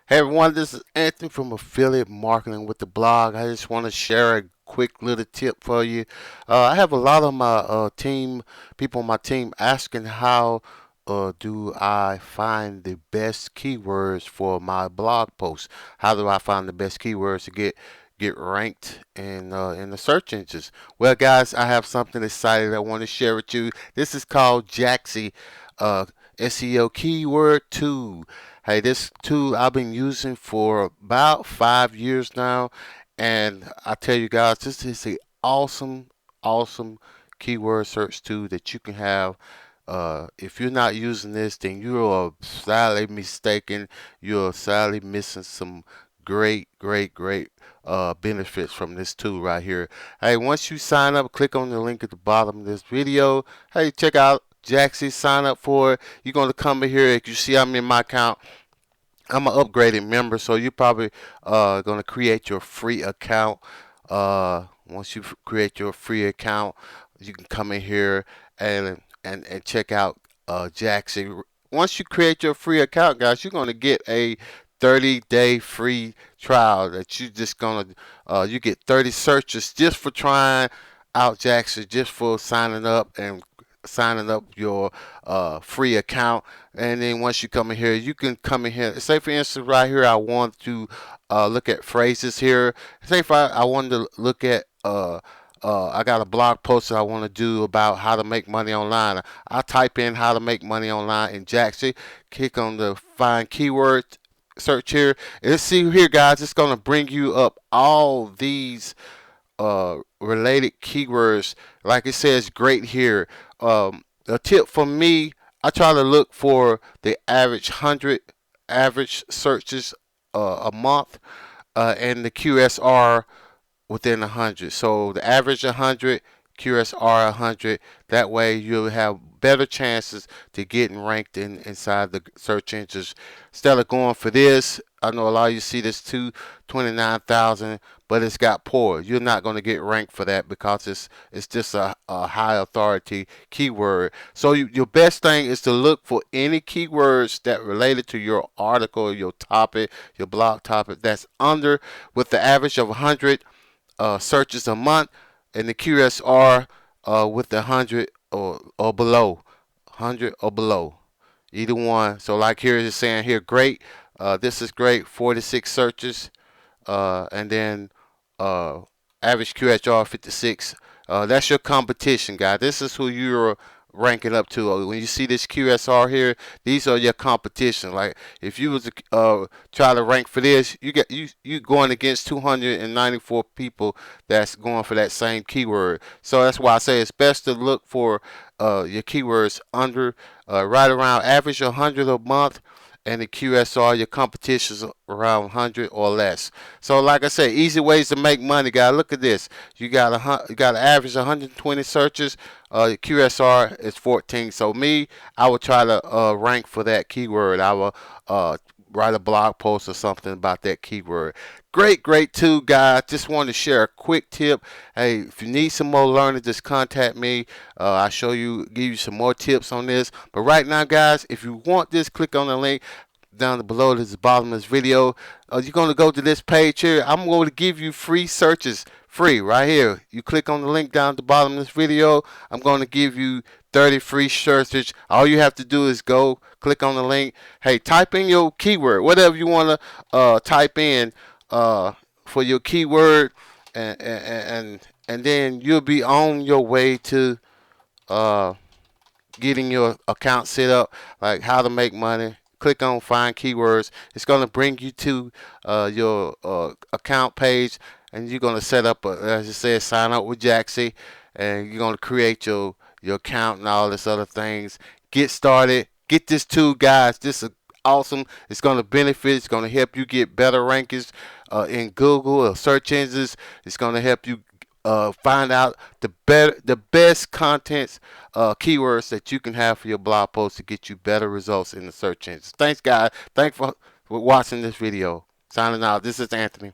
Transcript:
Hey everyone, this is Anthony from Affiliate Marketing with the blog. I just want to share a quick little tip for you. I have a lot of my people on my team asking how do I find the best keywords for my blog posts? How do I find the best keywords to get ranked in the search engines? Well, guys, I have something exciting I want to share with you. This is called Jaaxy uh, SEO Keyword Tool. Hey, this tool I've been using for about 5 years now, and I tell you guys, this is a awesome keyword search tool that you can have. If you're not using this, then you are sadly mistaken. You're sadly missing some great benefits from this tool right here. Hey, once you sign up, click on the link at the bottom of this video. Hey, check out Jaaxy, sign up for it. You're going to come in here. If you see I'm in my account, I'm an upgraded member, so you're probably gonna create your free account. Once you create your free account, you can come in here and check out Jaaxy. Once you create your free account, guys, you're gonna get a 30-day free trial that you just gonna you get 30 searches just for trying out Jaaxy, just for signing up your free account. And then once you come in here, you can come in here. Say for instance, right here, I want to look at phrases here. Say if I wanted to look at I got a blog post that I want to do about how to make money online. I type in how to make money online in Jaaxy. Click on the find keyword search here. And let's see here, guys. It's gonna bring you up all these related keywords. Like it says, great here. A tip for me, I try to look for the average 100 average searches a month, and the QSR within 100. So the average 100, QSR 100. That way you'll have better chances to getting ranked inside the search engines. Instead of going for this, I know a lot of you see this too, 29,000, but it's got poor. You're not going to get ranked for that because it's just a high authority keyword. So your best thing is to look for any keywords that related to your article, your topic, your blog topic that's under with the average of 100 searches a month, and the QSR with the 100 or below, 100 or below, either one. So like here it's saying here, great. This is great, 46 searches, and then uh, average QHR 56. That's your competition, guy. This is who you're ranking up to. When you see this QSR here, these are your competition. Like if you was to try to rank for this, you going against 294 people that's going for that same keyword. So that's why I say it's best to look for your keywords under right around average 100 a month, and the QSR, your competition's around 100 or less. So, like I said, easy ways to make money, guys. Look at this. You got an average 120 searches. QSR is 14. So, I would try to rank for that keyword. I will write a blog post or something about that keyword. Great tool, guys. Just wanted to share a quick tip. Hey, if you need some more learning, just contact me. I'll give you some more tips on this. But right now, guys, if you want this, click on the link down below this bottom of this video. You're going to go to this page here. I'm going to give you free searches, free right here. You click on the link down at the bottom of this video. I'm going to give you 30 free searches. All you have to do is go click on the link. Hey, type in your keyword, whatever you want to type in for your keyword, and then you'll be on your way to uh, getting your account set up, like how to make money. Click on find keywords. It's going to bring you to your account page, and you're going to set up, as it says, sign up with Jaaxy, and you're going to create your account and all this other things. Get started. Get this tool, guys. This is awesome. It's going to benefit. It's going to help you get better rankings in Google or search engines. It's going to help you find out the best contents, keywords that you can have for your blog post to get you better results in the search engines. Thanks, guys. Thanks for watching this video. Signing out. This is Anthony.